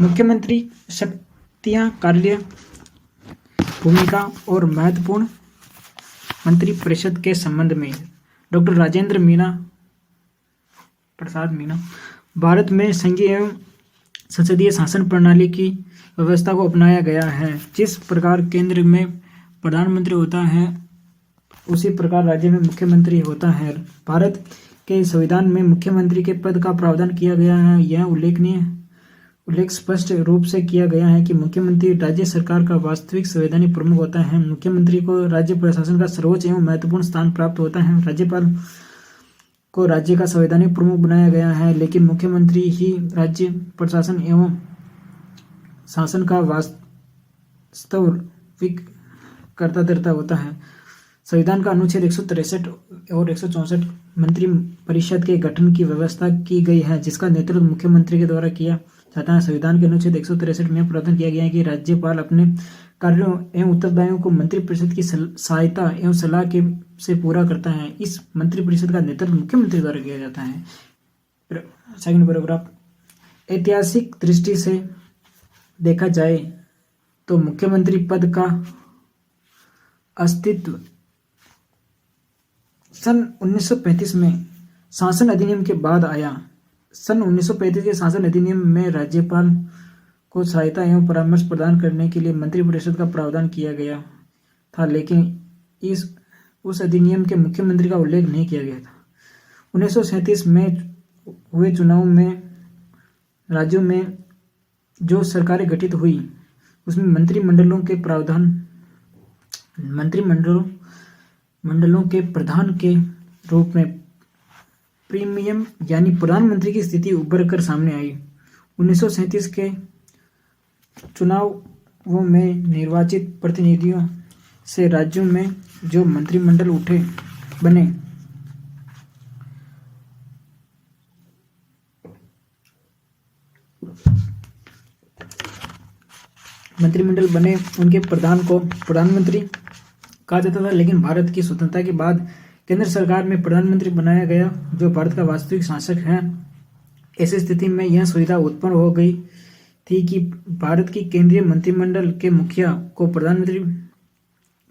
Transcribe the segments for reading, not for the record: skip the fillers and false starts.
मुख्यमंत्री शक्तियां, कार्य, भूमिका और महत्वपूर्ण मंत्रिपरिषद के संबंध में डॉक्टर राजेंद्र प्रसाद मीना। भारत में संघीय एवं संसदीय शासन प्रणाली की व्यवस्था को अपनाया गया है। जिस प्रकार केंद्र में प्रधानमंत्री होता है उसी प्रकार राज्य में मुख्यमंत्री होता है। भारत के संविधान में मुख्यमंत्री के पद का प्रावधान किया गया है। यह उल्लेख स्पष्ट रूप से किया गया है कि मुख्यमंत्री राज्य सरकार का वास्तविक संवैधानिक प्रमुख होता है। मुख्यमंत्री को राज्य प्रशासन का सर्वोच्च एवं महत्वपूर्ण स्थान प्राप्त होता है। राज्यपाल को राज्य का संवैधानिक प्रमुख बनाया गया है, लेकिन मुख्यमंत्री ही राज्य प्रशासन एवं शासन का वास्तविक कर्ता धर्ता होता है। संविधान का अनुच्छेद 163 और 164 मंत्रिपरिषद के गठन की व्यवस्था की गई है, जिसका नेतृत्व मुख्यमंत्री के द्वारा किया जाता है। संविधान के अनुच्छेद 163 में प्रावधान किया गया है कि राज्यपाल अपने कार्यों एवं उत्तरदायित्वों को मंत्रिपरिषद की सहायता एवं सलाह से पूरा करता है। इस मंत्रिपरिषद का नेतृत्व मुख्यमंत्री द्वारा किया जाता है। सेकंड पैराग्राफ, ऐतिहासिक दृष्टि से देखा जाए तो मुख्यमंत्री पद का अस्तित्व सन 1935 में शासन अधिनियम के बाद आया। सन 1935 के शासन अधिनियम में राज्यपाल को सहायता एवं परामर्श प्रदान करने के लिए मंत्रिपरिषद का प्रावधान किया गया था, लेकिन उस अधिनियम के मुख्यमंत्री का उल्लेख नहीं किया गया था। 1937 में हुए चुनाव में राज्यों में जो सरकारें गठित हुई उसमें मंत्रिमंडलों के प्रधान के रूप में प्रीमियम यानी प्रधानमंत्री की स्थिति उभर कर सामने आई। 1937 के चुनावों में निर्वाचित प्रतिनिधियों से राज्यों में जो मंत्रिमंडल बने उनके प्रधान को प्रधानमंत्री कहा जाता था, लेकिन भारत की स्वतंत्रता के बाद केंद्र सरकार में प्रधानमंत्री बनाया गया जो भारत का वास्तविक शासक है। ऐसी स्थिति में यह सुविधा उत्पन्न हो गई थी कि भारत की केंद्रीय मंत्रिमंडल के मुखिया को प्रधानमंत्री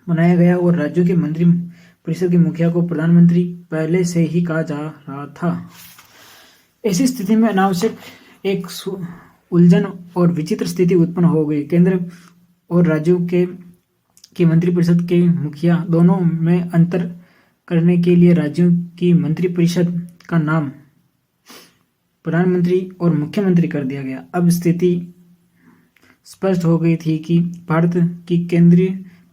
बनाया गया और राज्यों के मंत्रिपरिषद के मुखिया को प्रधानमंत्री पहले से ही कहा जा रहा था। ऐसी स्थिति में अनावश्यक एक उलझन और विचित्र स्थिति उत्पन्न हो गई। केंद्र और राज्यों के मंत्रिपरिषद के मुखिया दोनों में अंतर करने के लिए राज्यों की मंत्रिपरिषद का नाम प्रधानमंत्री और मुख्यमंत्री कर दिया गया। अब स्थिति स्पष्ट हो गई थी कि भारत की केंद्रीय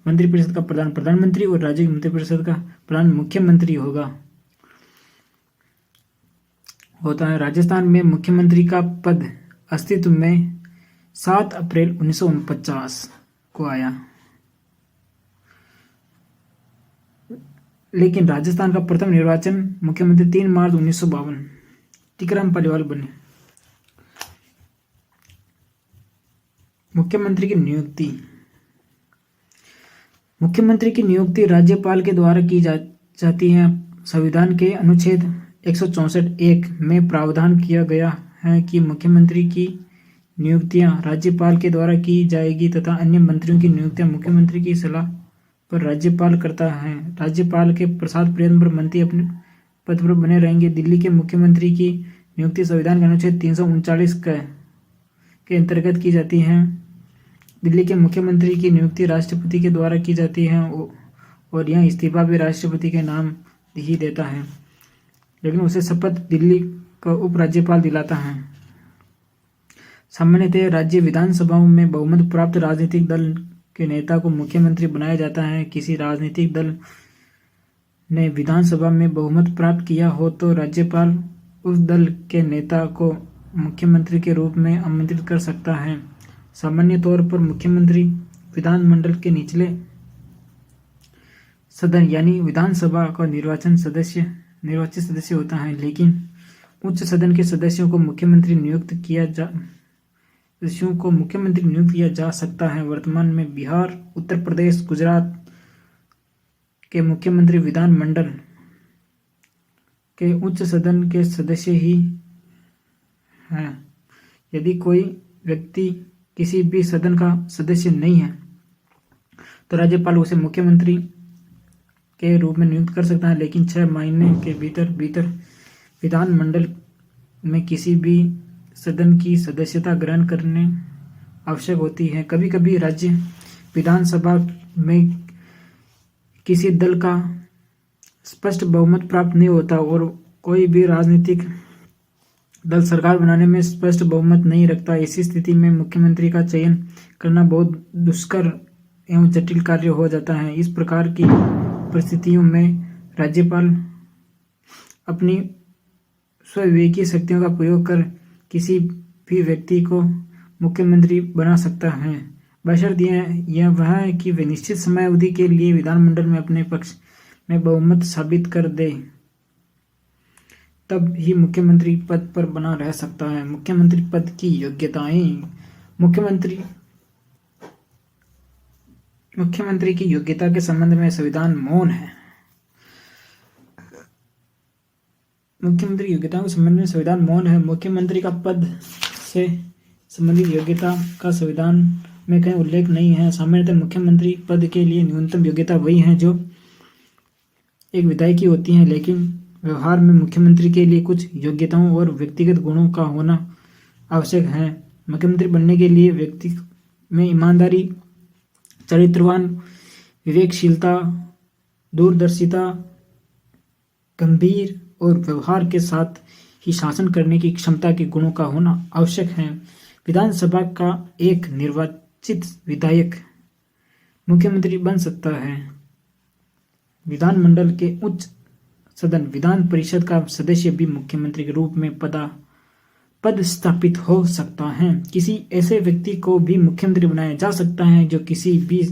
मंत्रिपरिषद का प्रधान प्रधानमंत्री और राज्य की मंत्रिपरिषद का प्रधान मुख्यमंत्री होता है। राजस्थान में मुख्यमंत्री का पद अस्तित्व में 7 अप्रैल 1949 को आया, लेकिन राजस्थान का प्रथम निर्वाचन मुख्यमंत्री 3 मार्च 1952 टीकाराम पालीवाल बने। मुख्यमंत्री की नियुक्ति राज्यपाल के द्वारा की जाती है। संविधान के अनुच्छेद 164(1) में प्रावधान किया गया है कि मुख्यमंत्री की नियुक्तियां राज्यपाल के द्वारा की जाएगी तथा अन्य मंत्रियों की नियुक्तियां मुख्यमंत्री की सलाह पर राज्यपाल करता है। राज्यपाल के प्रसाद पर्यंत पर मंत्री अपने पद पर बने रहेंगे। दिल्ली के मुख्यमंत्री की नियुक्ति संविधान के अनुच्छेद 339 के अंतर्गत की जाती है। दिल्ली के मुख्यमंत्री की नियुक्ति राष्ट्रपति के द्वारा की जाती है और यह इस्तीफा भी राष्ट्रपति के नाम ही देता है, लेकिन उसे शपथ दिल्ली का उपराज्यपाल दिलाता है। सामान्यतः राज्य विधानसभाओं में बहुमत प्राप्त राजनीतिक दल के नेता को मुख्यमंत्री बनाया जाता है। किसी राजनीतिक दल ने विधानसभा में बहुमत प्राप्त किया हो तो राज्यपाल उस दल के नेता को मुख्यमंत्री के रूप में आमंत्रित कर सकता है। सामान्य तौर पर मुख्यमंत्री विधानमंडल के निचले सदन यानी विधानसभा का निर्वाचित सदस्य होता है, लेकिन उच्च सदन के सदस्यों को मुख्यमंत्री नियुक्त किया जा सकता है। वर्तमान में बिहार, उत्तर प्रदेश, गुजरात के मुख्यमंत्री विधानमंडल के उच्च सदन के सदस्य ही हैं। यदि कोई व्यक्ति किसी भी सदन का सदस्य नहीं है तो राज्यपाल उसे मुख्यमंत्री के रूप में नियुक्त कर सकता है, लेकिन 6 महीने के भीतर भीतर विधानमंडल में किसी भी सदन की सदस्यता ग्रहण करने आवश्यक होती है। कभी कभी राज्य विधानसभा में किसी दल का स्पष्ट बहुमत प्राप्त नहीं होता और कोई भी राजनीतिक दल सरकार बनाने में स्पष्ट बहुमत नहीं रखता। ऐसी स्थिति में मुख्यमंत्री का चयन करना बहुत दुष्कर एवं जटिल कार्य हो जाता है। इस प्रकार की परिस्थितियों में राज्यपाल अपनी स्वविवेकी शक्तियों का प्रयोग कर किसी भी व्यक्ति को मुख्यमंत्री बना सकता है, बशर्ते यह वह है कि वे निश्चित समय अवधि के लिए विधानमंडल में अपने पक्ष में बहुमत साबित कर दे, तब ही मुख्यमंत्री पद पर बना रह सकता है। मुख्यमंत्री पद की योग्यताएं। मुख्यमंत्री की योग्यता के संबंध में संविधान मौन है। मुख्यमंत्री योग्यताओं के संबंध में संविधान मौन है। मुख्यमंत्री का पद से संबंधित योग्यता का संविधान में कहीं उल्लेख नहीं है। सामान्यतः मुख्यमंत्री पद के लिए न्यूनतम योग्यता वही है जो एक विधायक की होती है, लेकिन व्यवहार में मुख्यमंत्री के लिए कुछ योग्यताओं और व्यक्तिगत गुणों का होना आवश्यक है। मुख्यमंत्री बनने के लिए व्यक्ति में ईमानदारी, चरित्रवान, विवेकशीलता, दूरदर्शिता, गंभीर और व्यवहार के साथ ही शासन करने की क्षमता के गुणों का होना आवश्यक है। विधानसभा का एक निर्वाचित विधायक मुख्यमंत्री बन सकता है। विधानमंडल के उच्च सदन विधान परिषद का सदस्य भी मुख्यमंत्री के रूप में पद स्थापित हो सकता है। किसी ऐसे व्यक्ति को भी मुख्यमंत्री बनाया जा सकता है जो किसी भी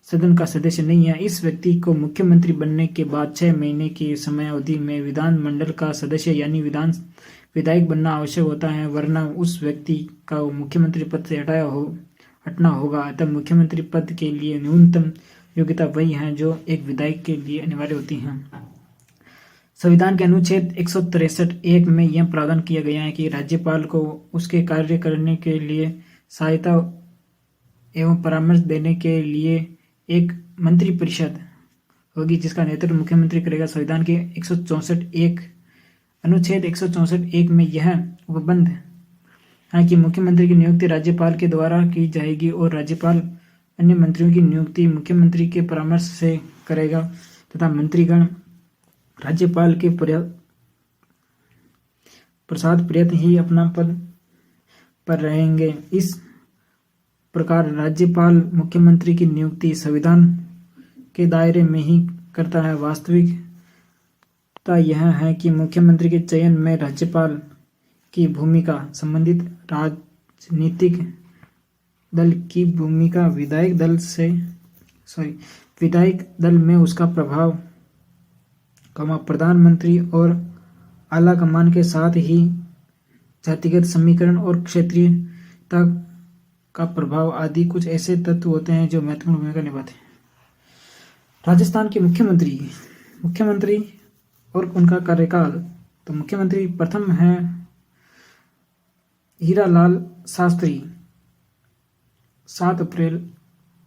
सदन का सदस्य नहीं है। इस व्यक्ति को मुख्यमंत्री बनने के बाद 6 महीने की समय अवधि में विधानमंडल का सदस्य यानी विधायक बनना आवश्यक होता है, वरना उस व्यक्ति का मुख्यमंत्री पद से हटना होगा। अतः मुख्यमंत्री पद के लिए न्यूनतम योग्यता वही है जो एक विधायक के लिए अनिवार्य होती है। संविधान के अनुच्छेद 163(1) में यह प्रावधान किया गया है कि राज्यपाल को उसके कार्य करने के लिए सहायता एवं परामर्श देने के लिए एक मंत्रिपरिषद होगी जिसका नेतृत्व मुख्यमंत्री करेगा। संविधान के अनुच्छेद 164(1) में यह उपबंध है कि मुख्यमंत्री की नियुक्ति राज्यपाल के द्वारा की जाएगी और राज्यपाल अन्य मंत्रियों की नियुक्ति मुख्यमंत्री के परामर्श से करेगा तथा मंत्रीगण राज्यपाल के प्रसाद पर्यंत ही अपना पद पर रहेंगे। इस प्रकार राज्यपाल मुख्यमंत्री की नियुक्ति संविधान के दायरे में ही करता है। वास्तविकता यह है कि मुख्यमंत्री के चयन में राज्यपाल की भूमिका संबंधित राजनीतिक दल की भूमिका विधायक दल में उसका प्रभाव, प्रधानमंत्री और आला कमान के साथ ही जातिगत समीकरण और क्षेत्रीयता का प्रभाव आदि कुछ ऐसे तत्व होते हैं जो महत्वपूर्ण भूमिका निभाते हैं। राजस्थान के मुख्यमंत्री और उनका कार्यकाल। तो मुख्यमंत्री प्रथम है हीरालाल शास्त्री, 7 अप्रैल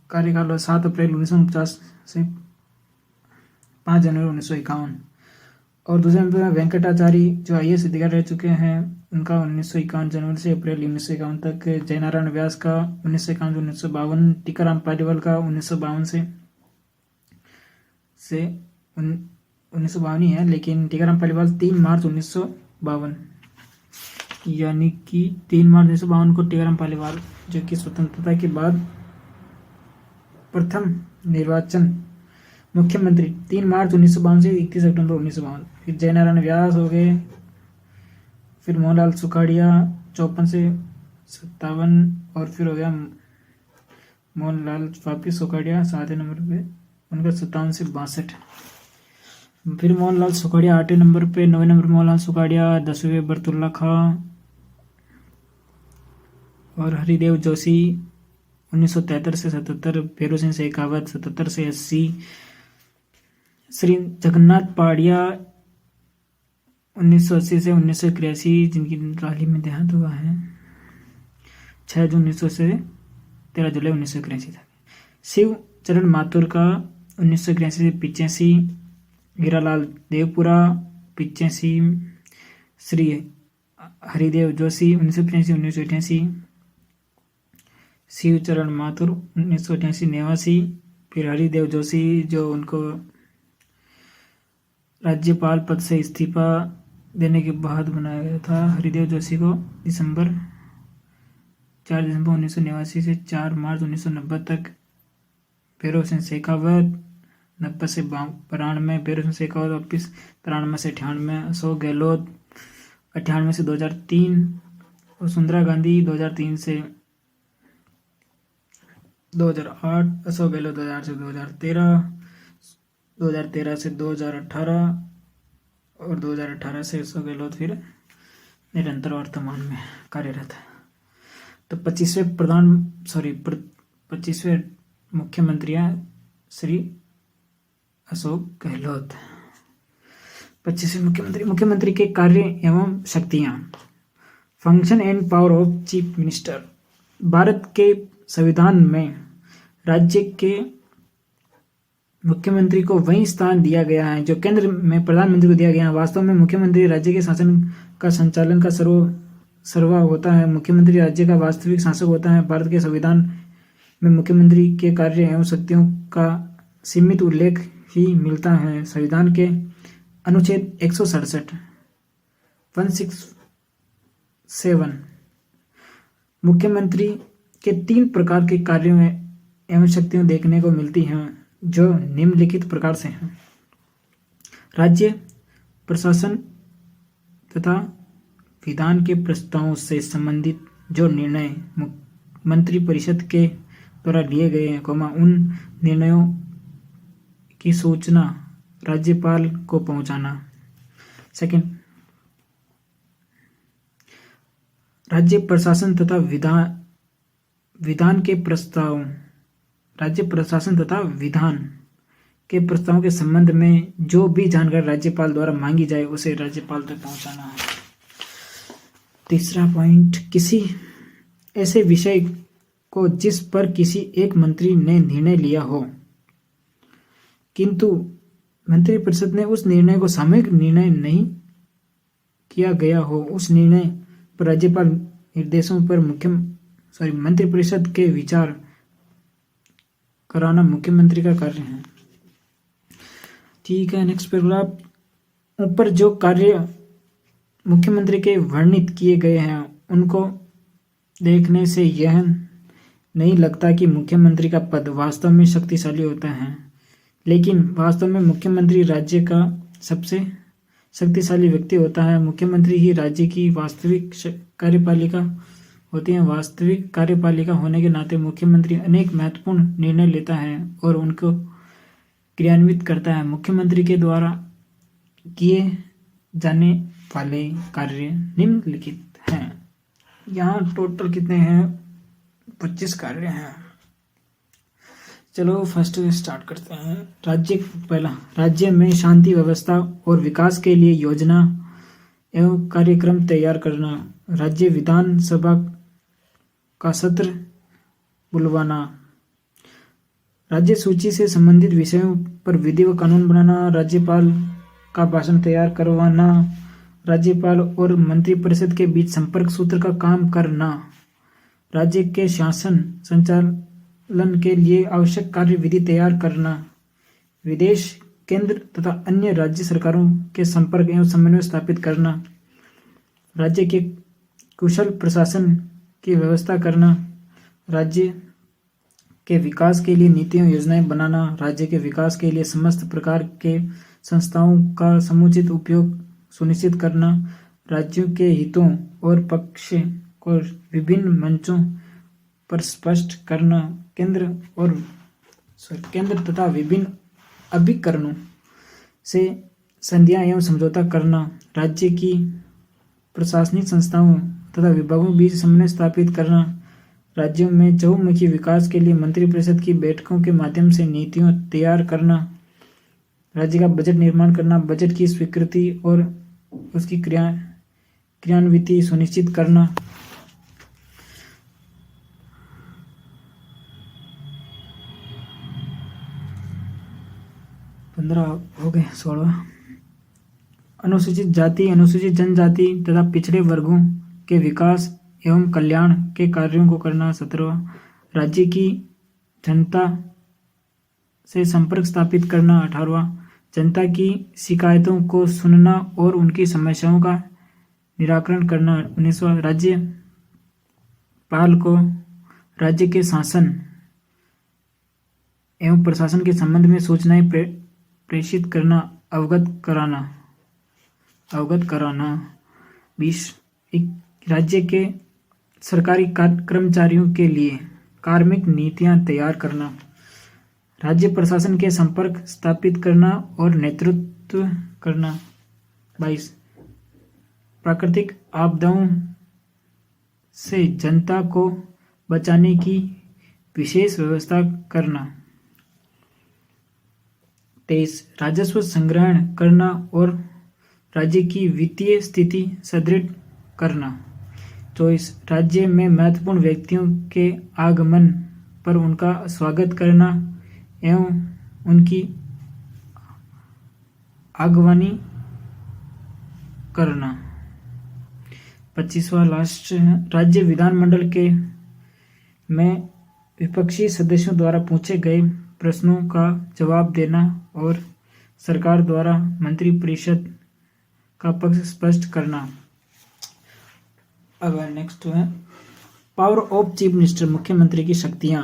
कार्यकाल 7 अप्रैल 1949 से 5 जनवरी 1951। और दूसरे नंबर में वेंकटाचारी जो IAS अधिकारी रह चुके हैं, उनका 1951 जनवरी से अप्रैल 1951 तक। जयनारायण व्यास का 1951 से 1952। टीकाराम पालीवाल का 1952 से 1952 ही है, लेकिन टीकाराम पालीवाल 3 मार्च 1952, यानी कि 3 मार्च 1952 को टीकाराम पालीवाल जो कि स्वतंत्रता के बाद प्रथम निर्वाचन मुख्यमंत्री 3 मार्च 1952 से 31 अक्टूबर 1952। फिर जयनारायण व्यास हो गए, फिर मोहनलाल सुखाड़िया 54 से 57, और फिर हो गया मोहनलाल वापिस सुखाड़िया 7 नंबर पे, उनका 57 से 62। फिर मोहनलाल सुखाड़िया 8 नंबर पे, 9 नंबर मोहनलाल सुखाड़िया, 10वें बरतुल्ला खां और हरिदेव जोशी 1973 से 77, भैरव सिंह शेखावत 77 से 80, श्री जगन्नाथ पहाड़िया 1980 से 1983 जिनकी हाल ही में देहांत हुआ है, 6 जून 1900 से 13 जुलाई 1983 तक। शिव चरण माथुर का 1983 से 85, हीरालाल देवपुरा 85, श्री हरिदेव जोशी 1985-1988, शिव चरण माथुर 1988-89, फिर हरिदेव जोशी जो उनको राज्यपाल पद से इस्तीफा देने के बाद बनाया गया था। हरिदेव जोशी को 4 दिसंबर 1989 से 4 मार्च 1990 तक। भैरव सिंह शेखावत 90 से 92, भैरव सिंह शेखावत वापिस 93 से 98, अशोक गहलोत 98 से 2003 और सुंदरा गांधी 2003 से 2008, अशोक गहलोत 2008 से 2013, 2013 से 2018 और 2018 से अशोक गहलोत फिर निरंतर वर्तमान में कार्यरत है। तो 25वें मुख्यमंत्री हैं श्री अशोक गहलोत। 25वें मुख्यमंत्री के कार्य एवं शक्तियाँ। Function and power of chief minister. Bharat के संविधान में राज्य के मुख्यमंत्री को वही स्थान दिया गया है जो केंद्र में प्रधानमंत्री को दिया गया है। वास्तव में मुख्यमंत्री राज्य के शासन का संचालन का सर्वा होता है। मुख्यमंत्री राज्य का वास्तविक शासक होता है। भारत के संविधान में मुख्यमंत्री के कार्य एवं शक्तियों का सीमित उल्लेख ही मिलता है। संविधान के अनुच्छेद 167 मुख्यमंत्री के 3 प्रकार के कार्यों एवं शक्तियां देखने को मिलती हैं जो निम्नलिखित प्रकार से हैं। राज्य प्रशासन तथा विधान के प्रस्तावों से संबंधित जो निर्णय मंत्रिपरिषद के द्वारा लिए गए हैं, उन निर्णयों की सूचना राज्यपाल को पहुंचाना। सेकंड, राज्य प्रशासन तथा विधान के प्रस्ताव। राज्य प्रशासन तथा विधान के प्रस्तावों के संबंध में जो भी जानकारी राज्यपाल द्वारा मांगी जाए उसे राज्यपाल तक पहुंचाना है। तीसरा पॉइंट, किसी ऐसे विषय को जिस पर किसी एक मंत्री ने निर्णय लिया हो किंतु मंत्रिपरिषद ने उस निर्णय को सामूहिक निर्णय नहीं किया गया हो, उस निर्णय पर राज्यपाल निर्देशों पर मंत्रिपरिषद के विचार कराना मुख्यमंत्री का कार्य है। ठीक है, नेक्स्ट पैराग्राफ। ऊपर जो कार्य मुख्यमंत्री के वर्णित किए गए हैं उनको देखने से यह नहीं लगता कि मुख्यमंत्री का पद वास्तव में शक्तिशाली होता है, लेकिन वास्तव में मुख्यमंत्री राज्य का सबसे शक्तिशाली व्यक्ति होता है। मुख्यमंत्री ही राज्य की वास्तविक कार्यपालिका होती है। वास्तविक कार्यपालिका होने के नाते मुख्यमंत्री अनेक महत्वपूर्ण निर्णय लेता है और उनको क्रियान्वित करता है। मुख्यमंत्री के द्वारा किए जाने वाले कार्य निम्नलिखित हैं। यहाँ टोटल कितने हैं? 25 कार्य हैं। चलो फर्स्ट स्टार्ट करते हैं। पहला, राज्य में शांति व्यवस्था और विकास के लिए योजना एवं कार्यक्रम तैयार करना। राज्य विधानसभा का सत्र बुलवाना। राज्य सूची से संबंधित विषयों पर विधि व कानून बनाना। राज्यपाल का भाषण तैयार करवाना। राज्यपाल और मंत्रिपरिषद के बीच संपर्क सूत्र का काम करना। राज्य के शासन संचालन के लिए आवश्यक कार्य विधि तैयार करना। विदेश, केंद्र तथा अन्य राज्य सरकारों के संपर्क एवं समन्वय स्थापित करना। राज्य के कुशल प्रशासन की व्यवस्था करना। राज्य के विकास के लिए नीतियां योजनाएं बनाना। राज्य के विकास के लिए समस्त प्रकार के संस्थाओं का समुचित उपयोग सुनिश्चित करना। राज्यों के हितों और पक्ष को विभिन्न मंचों पर स्पष्ट करना। केंद्र तथा विभिन्न अभिकरणों से संधियां एवं समझौता करना। राज्य की प्रशासनिक संस्थाओं तथा विभागों के बीच समन्वय स्थापित करना। राज्यों में चहुमुखी विकास के लिए मंत्रिपरिषद की बैठकों के माध्यम से नीतियां तैयार करना। राज्य का बजट निर्माण करना। बजट की स्वीकृति और उसकी क्रियान्विति सुनिश्चित करना। 15 हो गए। 16 अनुसूचित जाति, अनुसूचित जनजाति तथा पिछड़े वर्गों के विकास एवं कल्याण के कार्यों को करना। 17 राज्य की जनता से संपर्क स्थापित करना। 18 जनता की शिकायतों को सुनना और उनकी समस्याओं का निराकरण करना। 19वां राज्यपाल को राज्य के शासन एवं प्रशासन के संबंध में सूचनाएं प्रेषित करना, अवगत कराना। 20 राज्य के सरकारी कर्मचारियों के लिए कार्मिक नीतियां तैयार करना। राज्य प्रशासन के संपर्क स्थापित करना और नेतृत्व करना। 22 प्राकृतिक आपदाओं से जनता को बचाने की विशेष व्यवस्था करना। 23 राजस्व संग्रहण करना और राज्य की वित्तीय स्थिति सुदृढ़ करना। 24 राज्य में महत्वपूर्ण व्यक्तियों के आगमन पर उनका स्वागत करना एवं उनकी अगवानी करना। 25वां लास्ट राज्य विधानमंडल के में विपक्षी सदस्यों द्वारा पूछे गए प्रश्नों का जवाब देना और सरकार द्वारा मंत्रिपरिषद का पक्ष स्पष्ट करना। अब नेक्स्ट है पावर ऑफ चीफ मिनिस्टर, मुख्यमंत्री की शक्तियां।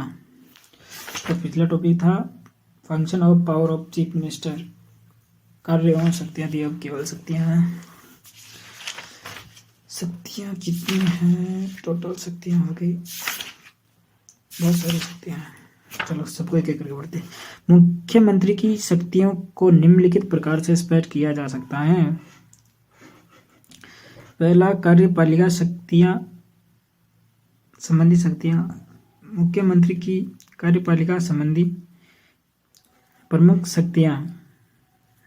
तो पिछला टॉपिक था function of power of chief minister, कार्य एवं शक्तियां थी, अब केवल शक्तियां हैं। शक्तियां कितनी हैं? टोटल शक्तियां हो गई, बहुत सारी शक्तियां हैं। चलो सबको एक एक करके पढ़ते हैं। मुख्यमंत्री की शक्तियों को निम्नलिखित प्रकार से स्पष्ट किया जा सकता है। पहला, कार्यपालिका शक्तियां संबंधी शक्तियां। मुख्यमंत्री की कार्यपालिका संबंधी प्रमुख शक्तियां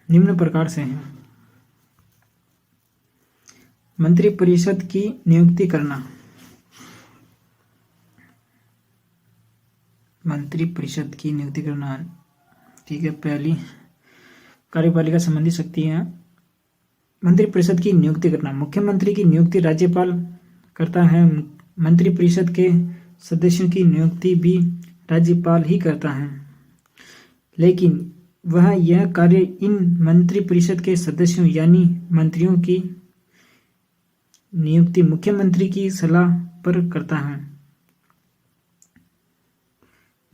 निम्न प्रकार से हैं। मंत्रिपरिषद की नियुक्ति करना। मंत्रिपरिषद की नियुक्ति करना, ठीक है। पहली कार्यपालिका संबंधी शक्तियां, मंत्रिपरिषद की नियुक्ति करना। मुख्यमंत्री की नियुक्ति राज्यपाल करता है। मंत्रिपरिषद के सदस्यों की नियुक्ति भी राज्यपाल ही करता है, लेकिन वह यह कार्य इन मंत्रिपरिषद के सदस्यों यानी मंत्रियों की नियुक्ति मुख्यमंत्री की सलाह पर करता है।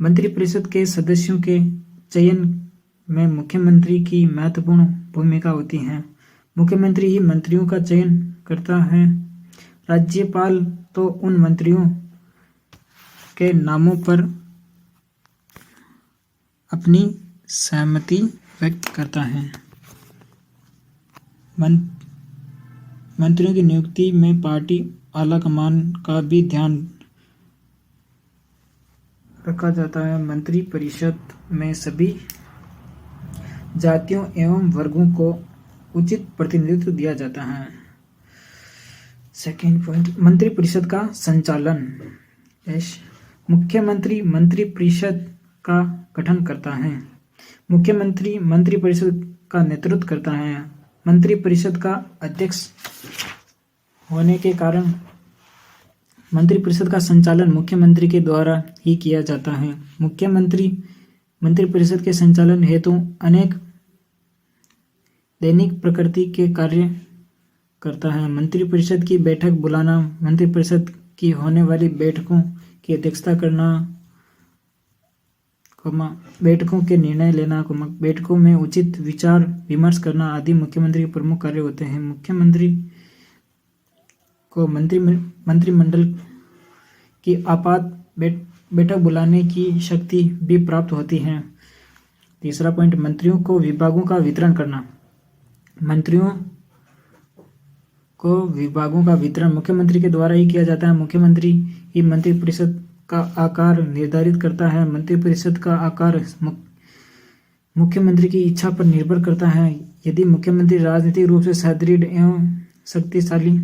मंत्रिपरिषद के सदस्यों के चयन में मुख्यमंत्री की महत्वपूर्ण भूमिका होती है। मुख्यमंत्री ही मंत्रियों का चयन करता है। राज्यपाल तो उन मंत्रियों के नामों पर अपनी सहमति व्यक्त करता है। मंत्रियों की नियुक्ति में पार्टी आलाकमान का भी ध्यान रखा जाता है। मंत्रिपरिषद में सभी जातियों एवं वर्गों को उचित प्रतिनिधित्व दिया जाता है। सेकेंड पॉइंट, मंत्रिपरिषद का संचालन। मुख्यमंत्री मंत्रिपरिषद का गठन करता है। मुख्यमंत्री मंत्रिपरिषद का नेतृत्व करता है। मंत्रिपरिषद का अध्यक्ष होने के कारण मंत्रिपरिषद का संचालन मुख्यमंत्री के द्वारा ही किया जाता है। मुख्यमंत्री मंत्रिपरिषद के संचालन हेतु अनेक दैनिक प्रकृति के कार्य करता है। मंत्रिपरिषद की बैठक बुलाना, मंत्रिपरिषद की होने वाली बैठकों की अध्यक्षता करना, बैठकों के निर्णय लेना, बैठकों में उचित विचार विमर्श करना आदि मुख्यमंत्री के प्रमुख कार्य होते हैं। मुख्यमंत्री को मंत्रिमंडल की आपात बैठक बुलाने की शक्ति भी प्राप्त होती है। तीसरा पॉइंट, मंत्रियों को विभागों का वितरण करना। मंत्रियों को विभागों का वितरण मुख्यमंत्री के द्वारा ही किया जाता है। मुख्यमंत्री ही मंत्रिपरिषद का आकार निर्धारित करता है। मंत्रिपरिषद का आकार मुख्यमंत्री की इच्छा पर निर्भर करता है। यदि मुख्यमंत्री राजनीतिक रूप से सुदृढ़ एवं शक्तिशाली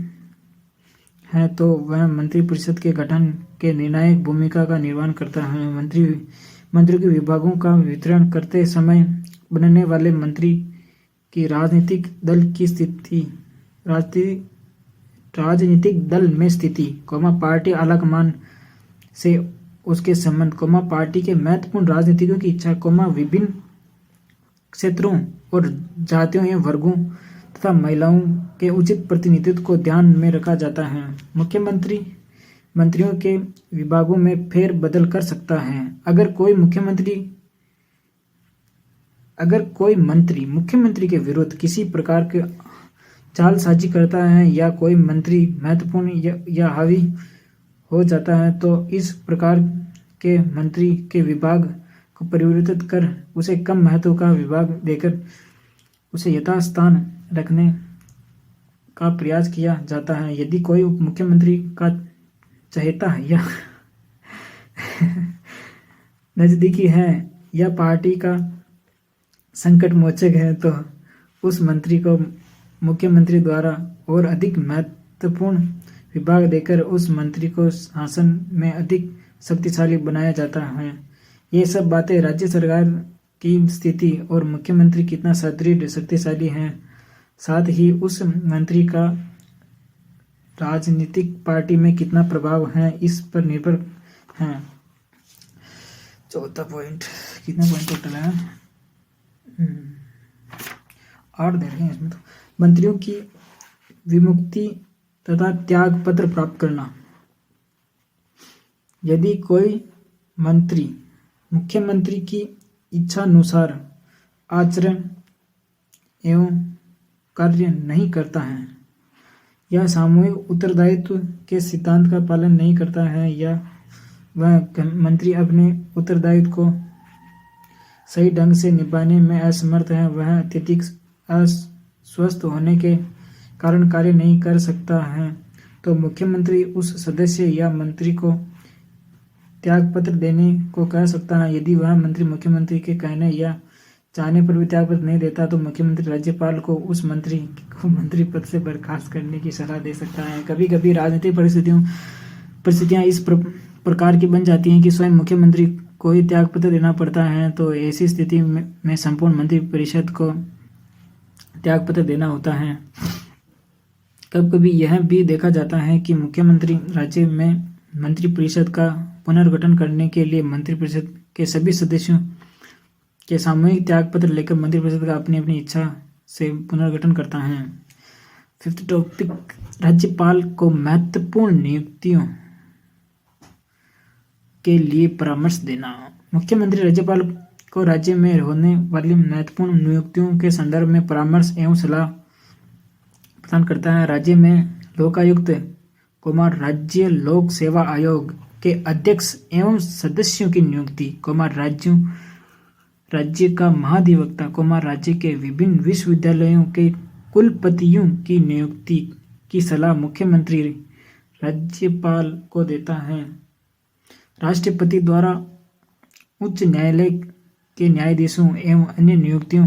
है तो वह मंत्रिपरिषद के गठन के निर्णायक भूमिका का निर्वहन करता है। मंत्रियों के विभागों का वितरण करते समय बनने वाले मंत्री की राजनीतिक दल में स्थिति, पार्टी आलाकमान से उसके संबंध, पार्टी के महत्वपूर्ण राजनीतिकों की इच्छा, विभिन्न क्षेत्रों और जातियों एवं वर्गों तथा महिलाओं के उचित प्रतिनिधित्व को ध्यान में रखा जाता है। मुख्यमंत्री मंत्रियों के विभागों में फेर बदल कर सकता है। अगर कोई मंत्री मुख्यमंत्री के विरुद्ध किसी प्रकार के चालसाजी करता है या कोई मंत्री महत्वपूर्ण या हावी हो जाता है तो इस प्रकार के मंत्री के विभाग को परिवर्तित कर उसे कम महत्व का विभाग देकर उसे यथास्थान रखने का प्रयास किया जाता है। यदि कोई उप मुख्यमंत्री का चहेता है या नजदीकी है या पार्टी का संकट मोचक है तो उस मंत्री को मुख्यमंत्री द्वारा और अधिक महत्वपूर्ण विभाग देकर उस मंत्री को शासन में अधिक शक्तिशाली बनाया जाता है। ये सब बातें राज्य सरकार की स्थिति और मुख्यमंत्री कितना सुदृढ़ शक्तिशाली है, साथ ही उस मंत्री का राजनीतिक पार्टी में कितना प्रभाव है, इस पर निर्भर है। चौथा पॉइंट, कितना पॉइंट टोटल है? 8 दे रहे हैं इसमें। तो मंत्रियों की विमुक्ति तथा त्याग पत्र प्राप्त करना। यदि कोई मंत्री मुख्यमंत्री की इच्छानुसार आचरण एवं कार्य नहीं करता है या सामूहिक उत्तरदायित्व के सिद्धांत का पालन नहीं करता है या वह मंत्री अपने उत्तरदायित्व को सही ढंग से निभाने में असमर्थ है, वह अत्यधिक अस्वस्थ होने के कारण कार्य नहीं कर सकता है, तो मुख्यमंत्री उस सदस्य या मंत्री को त्यागपत्र देने को कह सकता है। यदि वह मंत्री मुख्यमंत्री के कहने या चाहने पर भी त्यागपत्र नहीं देता तो मुख्यमंत्री राज्यपाल को उस मंत्री को मंत्री पद से बर्खास्त करने की सलाह दे सकता है। कभी कभी राजनीतिक परिस्थितियां इस प्रकार की बन जाती हैं कि स्वयं मुख्यमंत्री को ही त्यागपत्र देना पड़ता है, तो ऐसी स्थिति में संपूर्ण मंत्री परिषद को त्यागपत्र देना होता है। कभी कभी यह भी देखा जाता है कि मुख्यमंत्री राज्य में मंत्री परिषद का पुनर्गठन करने के लिए मंत्रिपरिषद के सभी सदस्यों के सामूहिक त्यागपत्र लेकर मंत्रिपरिषद का अपनी अपनी इच्छा से पुनर्गठन करता है। 5th टॉपिक, राज्यपाल को महत्वपूर्ण नियुक्तियों के लिए परामर्श देना। मुख्यमंत्री राज्यपाल को राज्य में होने वाली महत्वपूर्ण नियुक्तियों के संदर्भ में परामर्श एवं सलाह प्रदान करता है। राज्य में लोकायुक्त राज्य लोक सेवा आयोग के अध्यक्ष एवं सदस्यों की नियुक्ति, राज्य का महाधिवक्ता, राज्य के विभिन्न विश्वविद्यालयों के कुलपतियों की नियुक्ति की सलाह मुख्यमंत्री राज्यपाल को देता है। राष्ट्रपति द्वारा उच्च न्यायालय के न्यायाधीशों एवं अन्य नियुक्तियों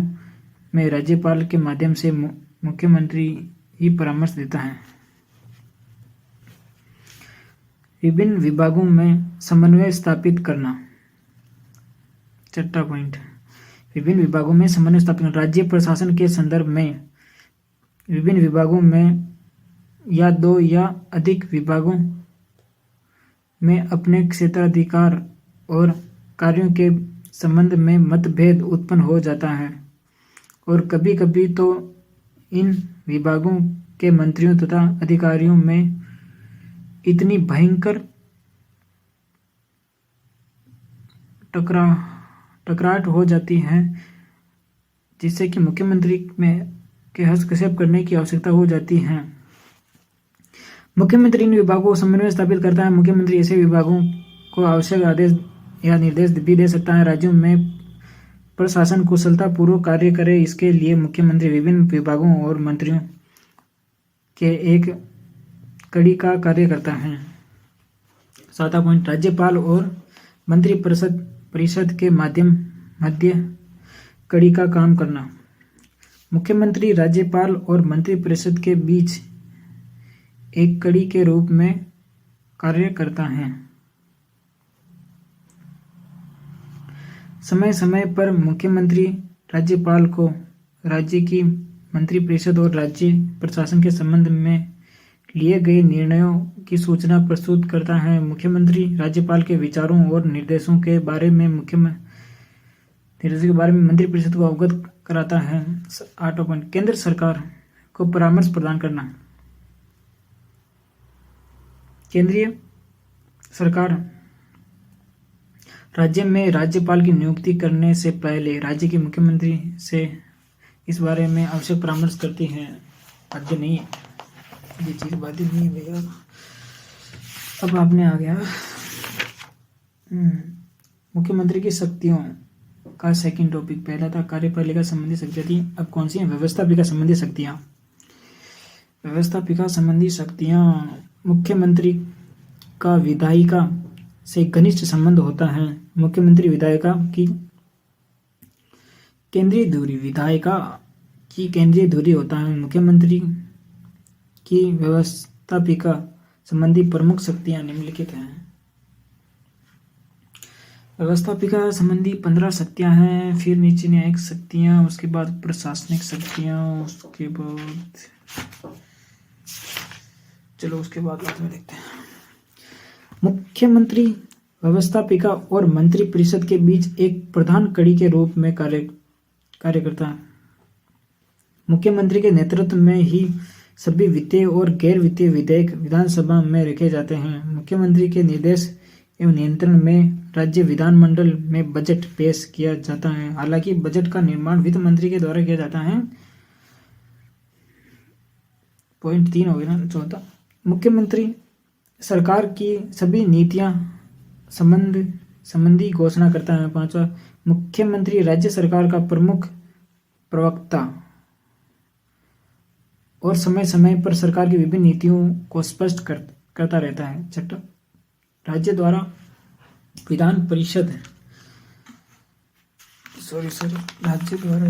में राज्यपाल के माध्यम से मुख्यमंत्री ही परामर्श देता है। विभिन्न विभागों में समन्वय स्थापित करना। 6वां पॉइंट, विभिन्न विभागों में समन्वय स्थापित करना। राज्य प्रशासन के संदर्भ में विभिन्न विभागों में या 2 या अधिक विभागों में अपने क्षेत्राधिकार और कार्यों के संबंध में मतभेद उत्पन्न हो जाता है और कभी कभी तो इन विभागों के मंत्रियों तथा अधिकारियों में इतनी भयंकर टकराहट हो जाती है जिससे कि मुख्यमंत्री के हस्तक्षेप करने की आवश्यकता हो जाती है। मुख्यमंत्री इन विभागों को समन्वय स्थापित करता है। मुख्यमंत्री ऐसे विभागों को आवश्यक आदेश या निर्देश भी दे सकता है। राज्यों में प्रशासन कुशलतापूर्वक कार्य करे, इसके लिए मुख्यमंत्री विभिन्न विभागों और मंत्रियों के एक कड़ी का कार्य करता है। 7वां पॉइंट, राज्यपाल और मंत्री परिषद के मध्य कड़ी का काम करना। मुख्यमंत्री राज्यपाल और मंत्री परिषद के बीच एक कड़ी के रूप में कार्य करता है। समय समय पर मुख्यमंत्री राज्यपाल को राज्य की मंत्रिपरिषद और राज्य प्रशासन के संबंध में लिए गए निर्णयों की सूचना प्रस्तुत करता है। मुख्यमंत्री राज्यपाल के विचारों और निर्देशों के बारे में मंत्रिपरिषद को अवगत कराता है। 8 पॉइंट, केंद्र सरकार को परामर्श प्रदान करना। केंद्रीय सरकार राज्य में राज्यपाल की नियुक्ति करने से पहले राज्य के मुख्यमंत्री से इस बारे में आवश्यक परामर्श करती है। बाध्य नहीं है, ये चीज बाध्य नहीं है भैया। अब आपने आ गया मुख्यमंत्री की शक्तियों का सेकंड टॉपिक। पहला था कार्यपालिका संबंधी शक्तियाँ थी, अब कौन सी है? व्यवस्थापिका संबंधी शक्तियाँ। व्यवस्थापिका संबंधी शक्तियाँ, मुख्यमंत्री का विधायिका से घनिष्ठ संबंध होता है। मुख्यमंत्री विधायिका की केंद्रीय धुरी, विधायिका की केंद्रीय धुरी होता है। मुख्यमंत्री की व्यवस्थापिका संबंधी प्रमुख शक्तियाँ निम्नलिखित हैं। व्यवस्थापिका संबंधी 15 शक्तियाँ हैं, फिर नीचे न्यायिक शक्तियाँ, उसके बाद प्रशासनिक शक्तियाँ, उसके बाद में देखते हैं। मुख्यमंत्री व्यवस्थापिका और मंत्रिपरिषद के बीच एक प्रधान कड़ी के रूप में कार्य करता है। मुख्यमंत्री के नेतृत्व में ही सभी वित्तीय और गैर वित्तीय विधेयक विधानसभा में रखे जाते हैं। मुख्यमंत्री के निर्देश एवं नियंत्रण में राज्य विधानमंडल में बजट पेश किया जाता है। हालांकि बजट का निर्माण वित्त मंत्री के द्वारा किया जाता है। पॉइंट 3 हो गया ना, चौथा। मुख्यमंत्री सरकार की सभी नीतियां संबंधी घोषणा करता है। 5वां, मुख्यमंत्री राज्य सरकार का प्रमुख प्रवक्ता और समय समय पर सरकार की विभिन्न नीतियों को स्पष्ट करता रहता है। 6वां, राज्य द्वारा विधान परिषद राज्य द्वारा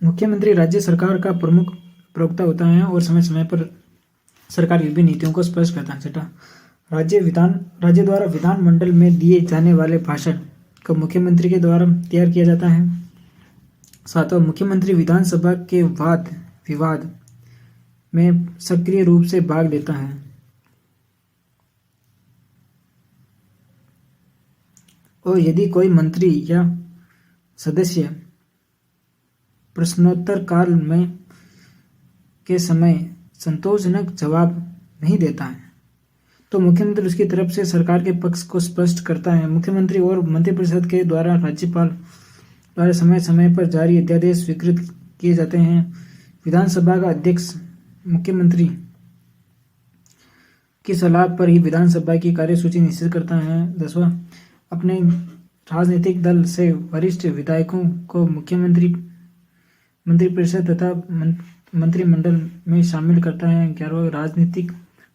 मुख्यमंत्री राज्य सरकार का प्रमुख प्रवक्ता होता है और समय समय पर सरकार की विभिन्न नीतियों को स्पष्ट करता है। 6वां, राज्य द्वारा विधानमंडल में दिए जाने वाले भाषण को मुख्यमंत्री के द्वारा तैयार किया जाता है। 7वां, मुख्यमंत्री विधानसभा के वाद विवाद में सक्रिय रूप से भाग लेता है। और यदि कोई मंत्री या सदस्य प्रश्नोत्तर काल में के समय संतोषजनक जवाब नहीं देता है तो मुख्यमंत्री उसकी तरफ से सरकार के पक्ष को स्पष्ट करता है। मुख्यमंत्री और मंत्रिपरिषद के द्वारा राज्यपाल द्वारा समय समय पर जारी अध्यादेश स्वीकृत किए जाते हैं। विधानसभा का अध्यक्ष मुख्यमंत्री की सलाह पर ही विधानसभा की कार्यसूची निश्चित करता है। 10वां, अपने राजनीतिक दल से वरिष्ठ विधायकों को मंत्रिपरिषद तथा मंत्रिमंडल में शामिल करता है। 11वां, राजनीतिक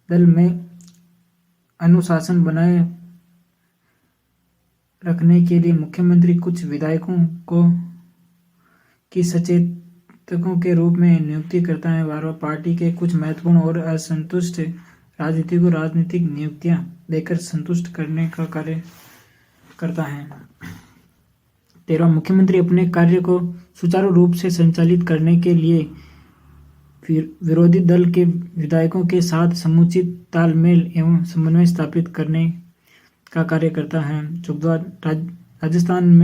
दल में अनुशासन बनाए रखने के लिए मुख्यमंत्री कुछ विधायकों को की सचेतकों के रूप में नियुक्ति करता है। 12वां, पार्टी के कुछ महत्वपूर्ण और असंतुष्ट राजनीतिक को राजनीतिक नियुक्तियां देकर संतुष्ट करने का कार्य करता है। 13वां, मुख्यमंत्री अपने कार्य को सुचारू रूप से संचालित करने के लिए विरोधी दल के विधायकों के साथ समुचित तालमेल एवं समन्वय स्थापित करने का कार्य करता है। 14वां, राजस्थान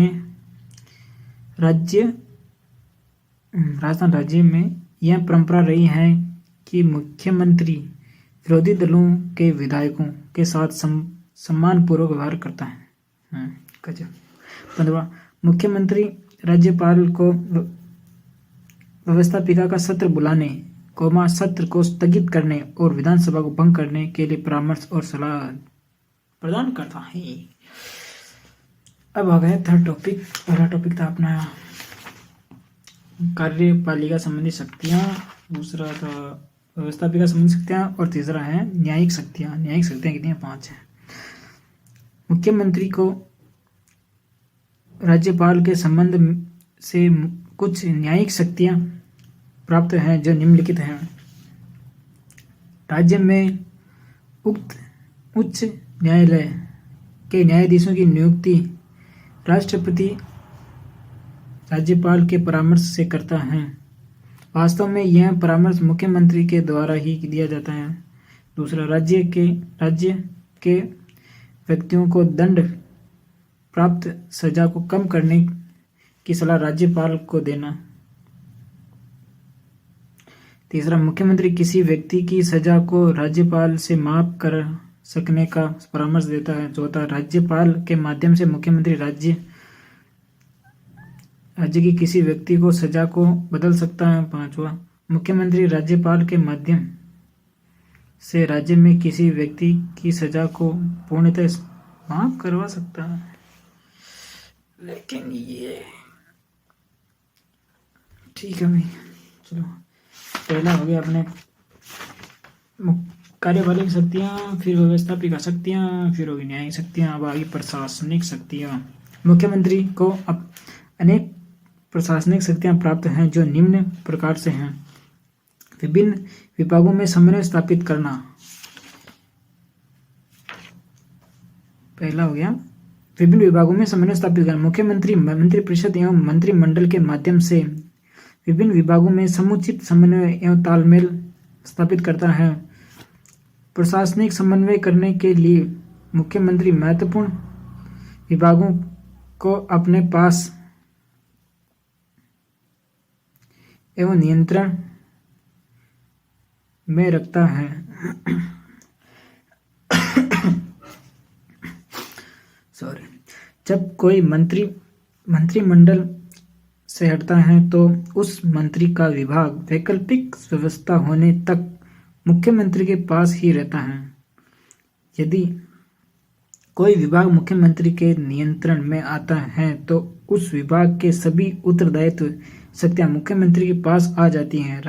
राज्य में यह परंपरा रही है कि मुख्यमंत्री विरोधी दलों के विधायकों के साथ सम्मानपूर्वक व्यवहार करता है। 15वां, मुख्यमंत्री राज्यपाल को व्यवस्थापिका का सत्र बुलाने, सत्र को स्थगित करने और विधानसभा को भंग करने के लिए परामर्श और सलाह प्रदान करता है। अब आ गया थर्ड टॉपिक। पहला टॉपिक था अपना कार्यपालिका संबंधी शक्तियाँ, दूसरा था व्यवस्थापिका संबंधी शक्तियाँ और तीसरा है न्यायिक शक्तियाँ। न्यायिक शक्तियाँ कितनी हैं? 5 हैं। मुख्यमंत्री को राज्यपाल के संबंध से कुछ न्यायिक शक्तियां प्राप्त हैं जो निम्नलिखित हैं। राज्य में उक्त उच्च न्यायालय के न्यायाधीशों की नियुक्ति राष्ट्रपति राज्यपाल के परामर्श से करता है। वास्तव में यह परामर्श मुख्यमंत्री के द्वारा ही दिया जाता है। दूसरा, राज्य के व्यक्तियों को दंड प्राप्त सजा को कम करने की सलाह राज्यपाल को देना। तीसरा, मुख्यमंत्री किसी व्यक्ति की सजा को राज्यपाल से माफ कर सकने का परामर्श देता है। चौथा, राज्यपाल के माध्यम से मुख्यमंत्री राज्य की किसी व्यक्ति को सजा को बदल सकता है। पांचवा, मुख्यमंत्री राज्यपाल के माध्यम से राज्य में किसी व्यक्ति की सजा को पूर्णतः माफ करवा सकता है। लेकिन ये ठीक है भाई, चलो पहला हो गया अपने कार्यपालिक शक्तियाँ, फिर व्यवस्थापिका शक्तियाँ, फिर होगी न्यायिक शक्तियाँ, अब आगे प्रशासनिक शक्तियाँ। मुख्यमंत्री को अब अनेक प्रशासनिक शक्तियाँ प्राप्त हैं जो निम्न प्रकार से हैं। विभिन्न विभागों में समन्वय स्थापित करना। पहला हो गया विभिन्न विभागों में समन्वय स्थापित करना। मुख्यमंत्री मंत्रिपरिषद एवं मंत्रिमंडल के माध्यम से विभिन्न विभागों में समुचित समन्वय एवं तालमेल स्थापित करता है। प्रशासनिक समन्वय करने के लिए मुख्यमंत्री महत्वपूर्ण विभागों को अपने पास एवं नियंत्रण में रखता है। जब कोई मंत्रिमंडल से हटता है तो उस मंत्री का विभाग वैकल्पिक व्यवस्था होने तक मुख्यमंत्री के पास ही रहता है। यदि कोई विभाग मुख्यमंत्री के नियंत्रण में आता है तो उस विभाग के सभी उत्तरदायित्व शक्तियां मुख्यमंत्री के पास आ जाती हैं।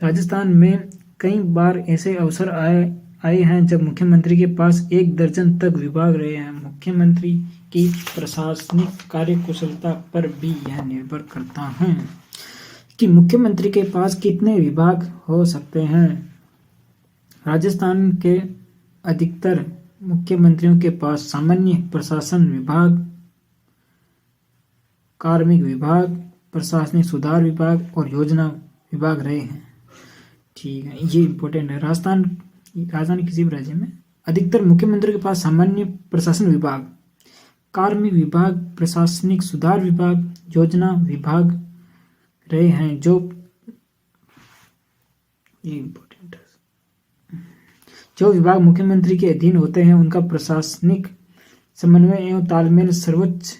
राजस्थान में कई बार ऐसे अवसर आए हैं जब मुख्यमंत्री के पास 1 दर्जन तक विभाग रहे हैं। मुख्यमंत्री की प्रशासनिक कार्यकुशलता पर भी यह निर्भर करता है कि मुख्यमंत्री के पास कितने विभाग हो सकते हैं। राजस्थान के अधिकतर मुख्यमंत्रियों के पास सामान्य प्रशासन विभाग, कार्मिक विभाग, प्रशासनिक सुधार विभाग और योजना विभाग रहे हैं। ठीक है, ये इंपॉर्टेंट है। राजधानी किसी भी राज्य में अधिकतर मुख्यमंत्री के पास सामान्य प्रशासन विभाग, कार्मिक विभाग, प्रशासनिक सुधार विभाग, योजना विभाग रहे हैं। जो इम्पोर्टेंट है, जो विभाग मुख्यमंत्री के अधीन होते हैं उनका प्रशासनिक समन्वय एवं तालमेल सर्वोच्च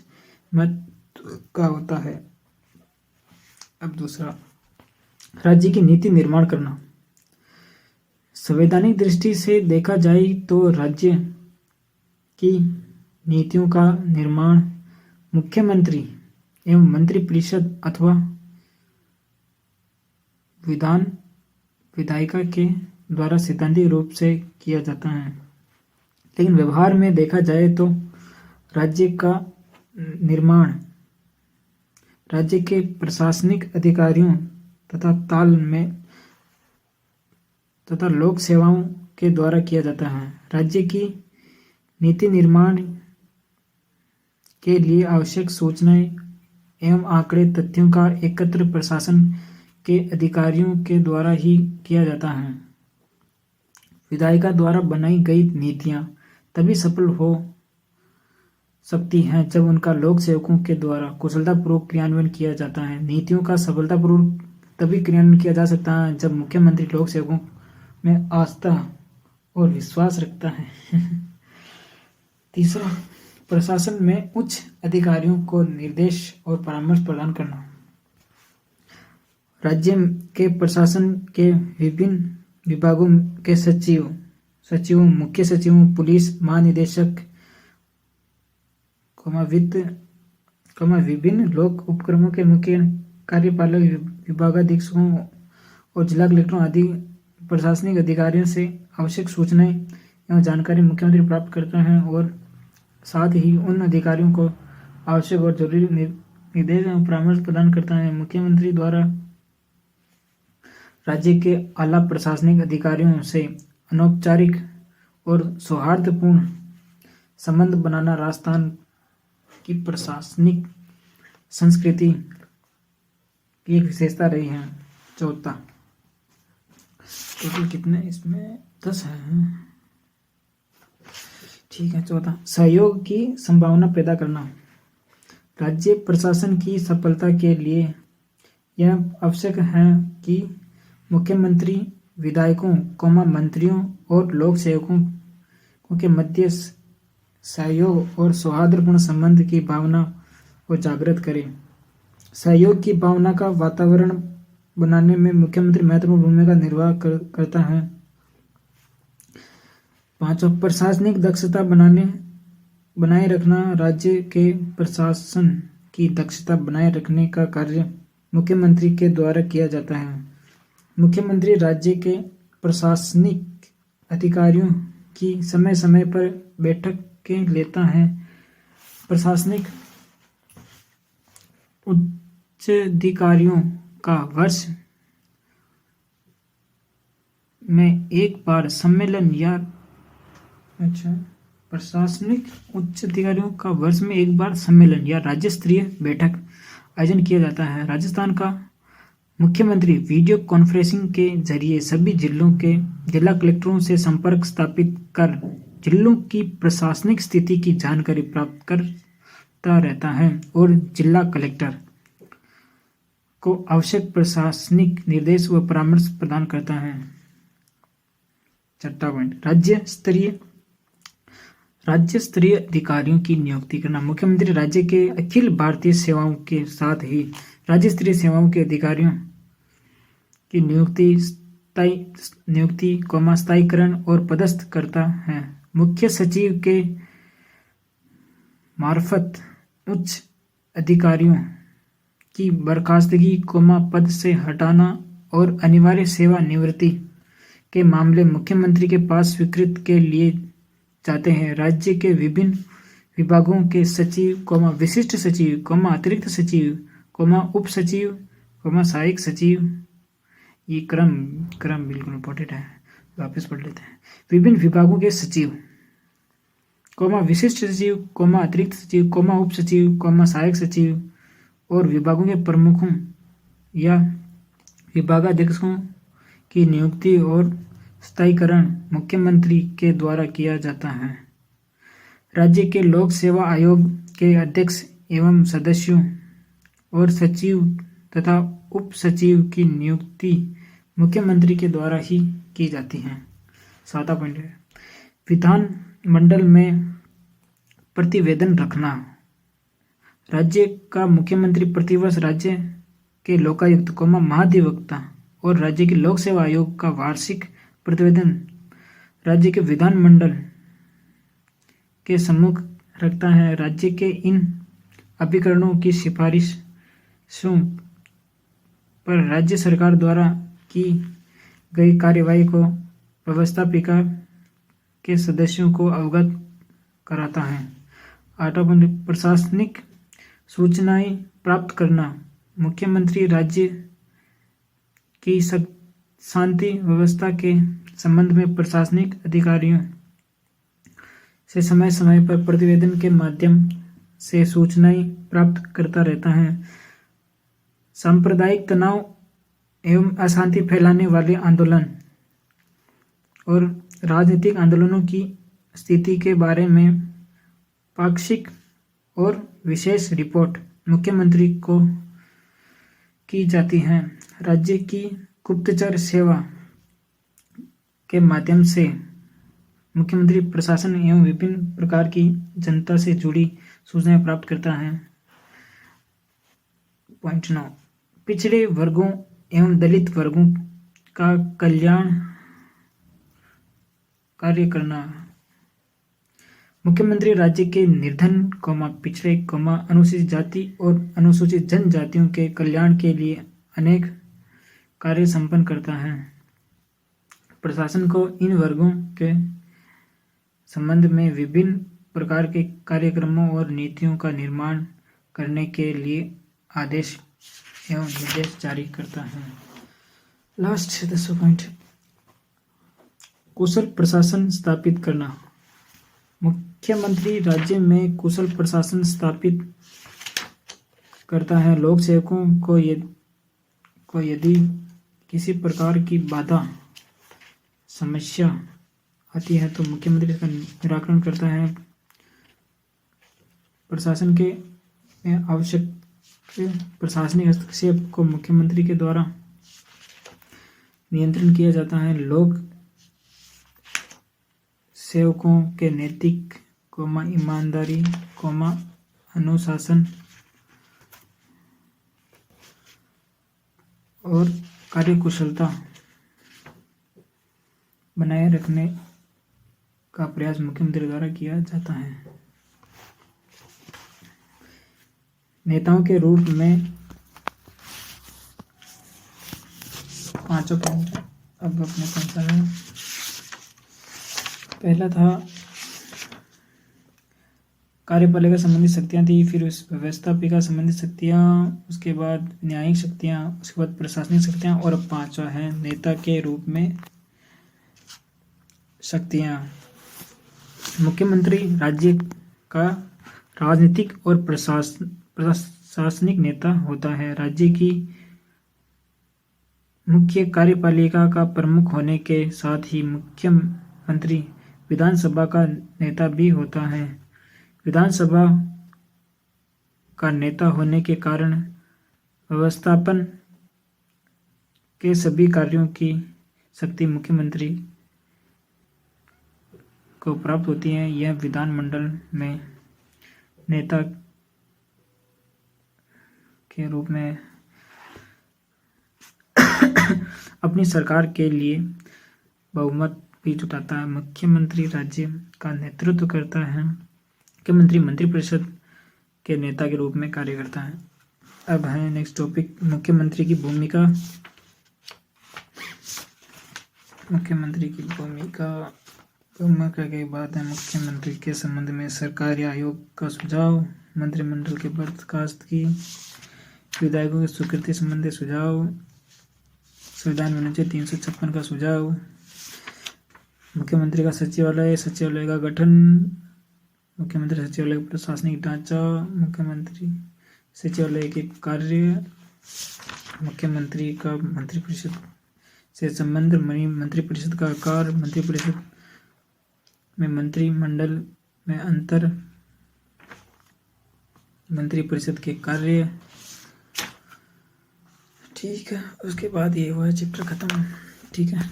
महत्व का होता है। अब दूसरा, राज्य की नीति निर्माण करना। संवैधानिक दृष्टि से देखा जाए तो राज्य की नीतियों का निर्माण मुख्यमंत्री एवं मंत्रिपरिषद अथवा विधायिका के द्वारा सैद्धांतिक रूप से किया जाता है। लेकिन व्यवहार में देखा जाए तो राज्य का निर्माण राज्य के प्रशासनिक अधिकारियों तथा लोक सेवाओं के द्वारा किया जाता है। राज्य की नीति निर्माण के लिए आवश्यक सूचनाएं एवं आंकड़े तथ्यों का एकत्र प्रशासन के अधिकारियों के द्वारा ही किया जाता है। विधायिका द्वारा बनाई गई नीतियां तभी सफल हो सकती हैं जब उनका लोक सेवकों के द्वारा कुशलतापूर्वक क्रियान्वयन किया जाता है। नीतियों का सफलतापूर्वक तभी क्रियान्वयन किया जा सकता है जब मुख्यमंत्री लोक सेवकों में आस्था और विश्वास रखता है। तीसरा, प्रशासन में उच्च अधिकारियों को निर्देश और परामर्श प्रदान करना। राज्य के प्रशासन के विभिन्न विभागों के सचिवों, मुख्य सचिवों, पुलिस महानिदेशक, वित्त, विभिन्न लोक उपक्रमों के मुख्य कार्यपालक विभागाधीक्षकों और जिला कलेक्टरों आदि प्रशासनिक अधिकारियों से आवश्यक सूचनाएं एवं जानकारी मुख्यमंत्री प्राप्त करते हैं और साथ ही उन अधिकारियों को आवश्यक और जरूरी निर्देश एवं परामर्श प्रदान करता है। मुख्यमंत्री द्वारा राज्य के आला प्रशासनिक अधिकारियों से अनौपचारिक और सौहार्दपूर्ण संबंध बनाना राजस्थान की प्रशासनिक संस्कृति की एक विशेषता रही है। चौथा, टोटल कितने इसमें 10 है, ठीक है। चौथा, सहयोग की संभावना पैदा करना। राज्य प्रशासन की सफलता के लिए यह आवश्यक है कि मुख्यमंत्री विधायकों, मंत्रियों और लोक सेवकों के मध्य सहयोग और सौहार्दपूर्ण संबंध की भावना को जागृत करें। सहयोग की भावना का वातावरण बनाने में मुख्यमंत्री महत्वपूर्ण भूमिका निर्वाह करता है। पांचवा, प्रशासनिक दक्षता बनाए रखना। राज्य के प्रशासन की दक्षता बनाए रखने का कार्य मुख्यमंत्री के द्वारा किया जाता है। मुख्यमंत्री राज्य के प्रशासनिक अधिकारियों की समय समय पर बैठकें लेता है। प्रशासनिक उच्चाधिकारियों का वर्ष में एक बार सम्मेलन या प्रशासनिक उच्च अधिकारियों का वर्ष में एक बार सम्मेलन या राज्य स्तरीय बैठक आयोजन किया जाता है। राजस्थान का मुख्यमंत्री वीडियो कॉन्फ्रेंसिंग के जरिए सभी जिलों के जिला कलेक्टरों से संपर्क स्थापित कर जिलों की प्रशासनिक स्थिति की जानकारी प्राप्त करता रहता है और जिला कलेक्टर को आवश्यक प्रशासनिक निर्देश व परामर्श प्रदान करता है। छठा पॉइंट, राज्य स्तरीय अधिकारियों की नियुक्ति करना। मुख्यमंत्री राज्य के अखिल भारतीय सेवाओं के साथ ही राज्य स्तरीय सेवाओं के अधिकारियों की नियुक्ति, स्थायीकरण और पदस्थ करता है। मुख्य सचिव के मार्फत उच्च अधिकारियों की बर्खास्तगी, पद से हटाना और अनिवार्य सेवा निवृत्ति के मामले मुख्यमंत्री के पास स्वीकृत के लिए जाते हैं। राज्य के विभिन्न विभागों के सचिव, विशिष्ट सचिव, अतिरिक्त सचिव, उप सचिव, सहायक सचिव, ये क्रम बिल्कुल इम्पोर्टेंट है, वापस पढ़ लेते हैं। विभिन्न विभागों के सचिव, विशिष्ट सचिव, अतिरिक्त सचिव, उप सचिव, सहायक सचिव और विभागों के प्रमुखों या विभागाध्यक्षों की नियुक्ति और स्थायीकरण मुख्यमंत्री के द्वारा किया जाता है। राज्य के लोक सेवा आयोग के अध्यक्ष एवं सदस्यों और सचिव तथा उप सचिव की नियुक्ति मुख्यमंत्री के द्वारा ही की जाती है। सातवां पॉइंट है, विधान मंडल में प्रतिवेदन रखना। राज्य का मुख्यमंत्री प्रतिवर्ष राज्य के लोकायुक्त, महाधिवक्ता और राज्य के लोक सेवा आयोग का वार्षिक प्रतिवेदन राज्य के विधान मंडल के सम्मुख रखता है। राज्य के इन अभिकरणों की सिफारिशों पर राज्य सरकार द्वारा की गई कार्यवाही को व्यवस्थापिका के सदस्यों को अवगत कराता है। आठवां, प्रशासनिक सूचनाएं प्राप्त करना। मुख्यमंत्री राज्य की शांति व्यवस्था के संबंध में प्रशासनिक अधिकारियों से समय समय पर प्रतिवेदन के माध्यम से सूचनाएं प्राप्त करता रहता है। सांप्रदायिक तनाव एवं अशांति फैलाने वाले आंदोलन और राजनीतिक आंदोलनों की स्थिति के बारे में पाक्षिक और विशेष रिपोर्ट मुख्यमंत्री को की जाती है। राज्य की गुप्तचर सेवा के माध्यम से मुख्यमंत्री प्रशासन एवं विभिन्न प्रकार की जनता से जुड़ी सूचनाएं प्राप्त करता है। पॉइंट 9, पिछड़े वर्गों एवं दलित वर्गों का कल्याण कार्य करना। मुख्यमंत्री राज्य के निर्धन, पिछड़े, अनुसूचित जाति और अनुसूचित जनजातियों के कल्याण के लिए अनेक कार्य संपन्न करता है। प्रशासन को इन वर्गों के संबंध में विभिन्न प्रकार के कार्यक्रमों और नीतियों का निर्माण करने के लिए आदेश एवं निर्देश जारी करता है। लास्ट 10वां पॉइंट, कुशल प्रशासन स्थापित करना। मुख्यमंत्री राज्य में कुशल प्रशासन स्थापित करता है। लोक सेवकों को यदि किसी प्रकार की बाधा समस्या आती है तो मुख्यमंत्री इसका निराकरण करता है। प्रशासन के में आवश्यक प्रशासनिक हस्तक्षेप को मुख्यमंत्री के द्वारा नियंत्रण किया जाता है। लोक सेवकों के नैतिक ईमानदारी अनुशासन और कार्यकुशलता बनाए रखने का प्रयास मुख्यमंत्री द्वारा किया जाता है। नेताओं के रूप में 5 पॉइंट अब अपने कौन सा है। पहला था कार्यपालिका संबंधित शक्तियाँ थी, फिर उस व्यवस्थापिका संबंधित शक्तियाँ, उसके बाद न्यायिक शक्तियाँ, उसके बाद प्रशासनिक शक्तियाँ और अब 5वां है नेता के रूप में शक्तियाँ। मुख्यमंत्री राज्य का राजनीतिक और प्रशासनिक नेता होता है। राज्य की मुख्य कार्यपालिका का प्रमुख होने के साथ ही मुख्यमंत्री विधानसभा का नेता भी होता है। विधानसभा का नेता होने के कारण व्यवस्थापन के सभी कार्यों की शक्ति मुख्यमंत्री को प्राप्त होती है। यह विधानमंडल में नेता के रूप में अपनी सरकार के लिए बहुमत भी जुटाता है। मुख्यमंत्री राज्य का नेतृत्व करता है। मुख्यमंत्री मंत्रिपरिषद के नेता के रूप में कार्य करता है। अब है नेक्स्ट टॉपिक, मुख्यमंत्री की भूमिका। मुख्यमंत्री की भूमिका के बाद है मुख्यमंत्री के संबंध में सरकारी आयोग का सुझाव, मंत्रिमंडल के बर्खास्त की, विधायकों की स्वीकृति संबंधी सुझाव, संविधान अनुच्छेद 356 का सुझाव, मुख्यमंत्री का सचिवालय का गठन, मुख्यमंत्री सचिवालय का प्रशासनिक ढांचा, मुख्यमंत्री सचिवालय के कार्य, मुख्यमंत्री का मंत्रिपरिषद से संबंध, मंत्रिपरिषद का आकार, मंत्रिपरिषद में मंत्रिमंडल में अंतर, मंत्रिपरिषद के कार्य। ठीक है, उसके बाद ये हुआ चैप्टर खत्म। ठीक है।